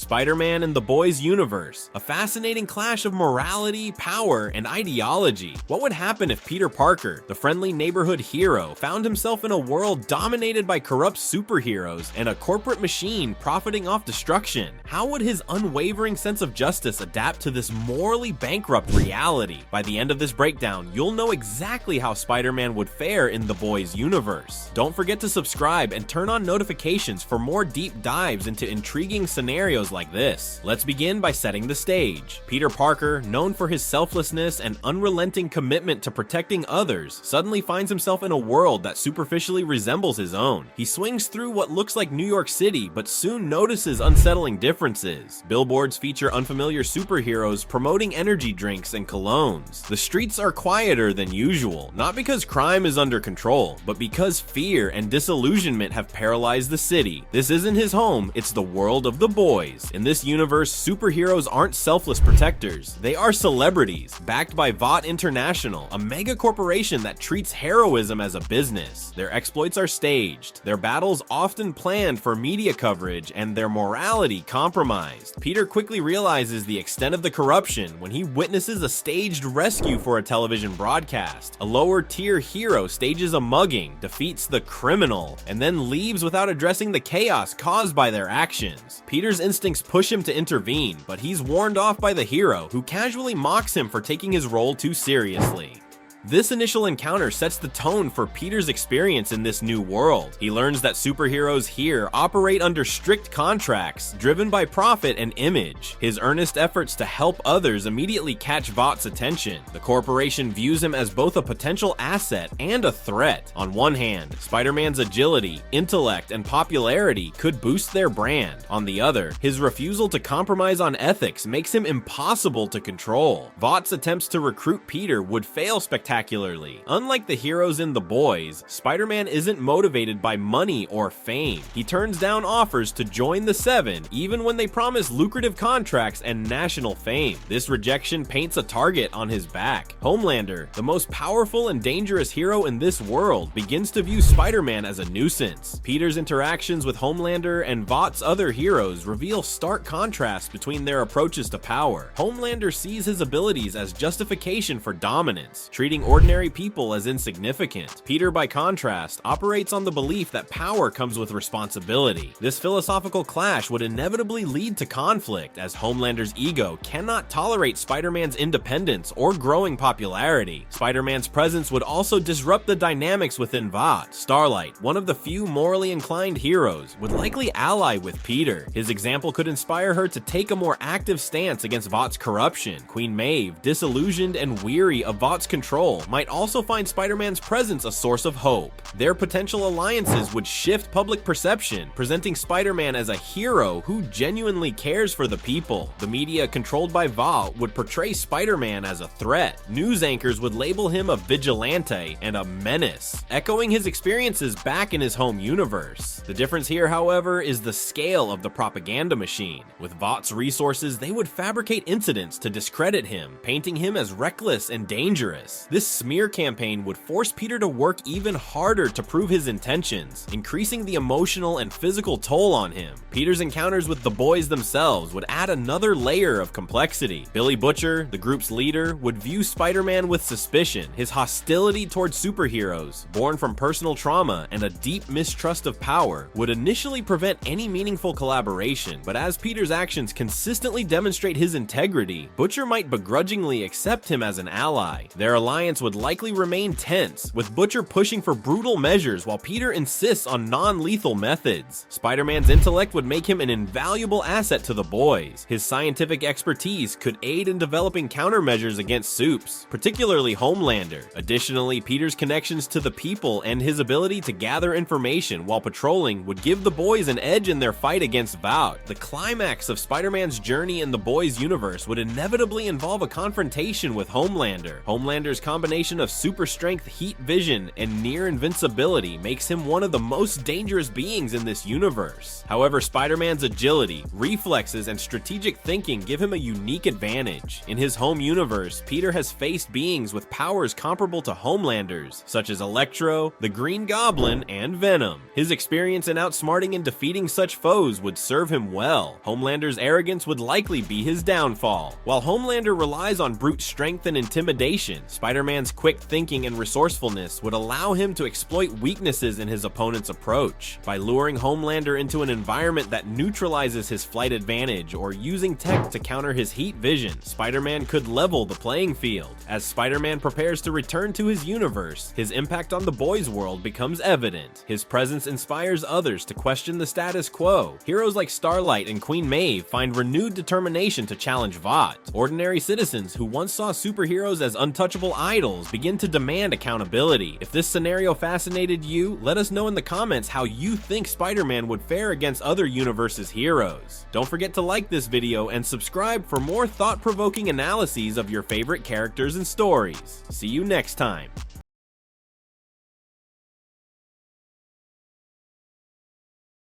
Spider-Man and the Boys universe, a fascinating clash of morality, power, and ideology. What would happen if Peter Parker, the friendly neighborhood hero, found himself in a world dominated by corrupt superheroes and a corporate machine profiting off destruction? How would his unwavering sense of justice adapt to this morally bankrupt reality? By the end of this breakdown, you'll know exactly how Spider-Man would fare in the Boys universe. Don't forget to subscribe and turn on notifications for more deep dives into intriguing scenarios like this. Let's begin by setting the stage. Peter Parker, known for his selflessness and unrelenting commitment to protecting others, suddenly finds himself in a world that superficially resembles his own. He swings through what looks like New York City, but soon notices unsettling differences. Billboards feature unfamiliar superheroes promoting energy drinks and colognes. The streets are quieter than usual, not because crime is under control, but because fear and disillusionment have paralyzed the city. This isn't his home, it's the world of the Boys. In this universe, superheroes aren't selfless protectors. They are celebrities, backed by Vought International, a mega corporation that treats heroism as a business. Their exploits are staged, their battles often planned for media coverage, and their morality compromised. Peter quickly realizes the extent of the corruption when he witnesses a staged rescue for a television broadcast. A lower-tier hero stages a mugging, defeats the criminal, and then leaves without addressing the chaos caused by their actions. Peter's instincts push him to intervene, but he's warned off by the hero, who casually mocks him for taking his role too seriously. This initial encounter sets the tone for Peter's experience in this new world. He learns that superheroes here operate under strict contracts, driven by profit and image. His earnest efforts to help others immediately catch Vought's attention. The corporation views him as both a potential asset and a threat. On one hand, Spider-Man's agility, intellect, and popularity could boost their brand. On the other, his refusal to compromise on ethics makes him impossible to control. Vought's attempts to recruit Peter would fail spectacularly. Unlike the heroes in The Boys, Spider-Man isn't motivated by money or fame. He turns down offers to join the Seven, even when they promise lucrative contracts and national fame. This rejection paints a target on his back. Homelander, the most powerful and dangerous hero in this world, begins to view Spider-Man as a nuisance. Peter's interactions with Homelander and Vought's other heroes reveal stark contrasts between their approaches to power. Homelander sees his abilities as justification for dominance, treating ordinary people as insignificant. Peter, by contrast, operates on the belief that power comes with responsibility. This philosophical clash would inevitably lead to conflict, as Homelander's ego cannot tolerate Spider-Man's independence or growing popularity. Spider-Man's presence would also disrupt the dynamics within Vought. Starlight, one of the few morally inclined heroes, would likely ally with Peter. His example could inspire her to take a more active stance against Vought's corruption. Queen Maeve, disillusioned and weary of Vought's control, might also find Spider-Man's presence a source of hope. Their potential alliances would shift public perception, presenting Spider-Man as a hero who genuinely cares for the people. The media controlled by Vought would portray Spider-Man as a threat. News anchors would label him a vigilante and a menace, echoing his experiences back in his home universe. The difference here, however, is the scale of the propaganda machine. With Vought's resources, they would fabricate incidents to discredit him, painting him as reckless and dangerous. This smear campaign would force Peter to work even harder to prove his intentions, increasing the emotional and physical toll on him. Peter's encounters with the Boys themselves would add another layer of complexity. Billy Butcher, the group's leader, would view Spider-Man with suspicion. His hostility towards superheroes, born from personal trauma and a deep mistrust of power, would initially prevent any meaningful collaboration, but as Peter's actions consistently demonstrate his integrity, Butcher might begrudgingly accept him as an ally. Their alliance would likely remain tense, with Butcher pushing for brutal measures while Peter insists on non-lethal methods. Spider-Man's intellect would make him an invaluable asset to the Boys. His scientific expertise could aid in developing countermeasures against Supes, particularly Homelander. Additionally, Peter's connections to the people and his ability to gather information while patrolling would give the Boys an edge in their fight against Vought. The climax of Spider-Man's journey in the Boys universe would inevitably involve a confrontation with Homelander. Homelander's combination of super strength, heat vision, and near invincibility makes him one of the most dangerous beings in this universe. However, Spider-Man's agility, reflexes, and strategic thinking give him a unique advantage. In his home universe, Peter has faced beings with powers comparable to Homelander's, such as Electro, the Green Goblin, and Venom. His experience in outsmarting and defeating such foes would serve him well. Homelander's arrogance would likely be his downfall. While Homelander relies on brute strength and intimidation, Spider-Man's quick thinking and resourcefulness would allow him to exploit weaknesses in his opponent's approach. By luring Homelander into an environment that neutralizes his flight advantage or using tech to counter his heat vision, Spider-Man could level the playing field. As Spider-Man prepares to return to his universe, his impact on the boys' world becomes evident. His presence inspires others to question the status quo. Heroes like Starlight and Queen Maeve find renewed determination to challenge Vought. Ordinary citizens who once saw superheroes as untouchable idols begin to demand accountability. If this scenario fascinated you, let us know in the comments how you think Spider-Man would fare against other universes' heroes. Don't forget to like this video and subscribe for more thought-provoking analyses of your favorite characters and stories. See you next time.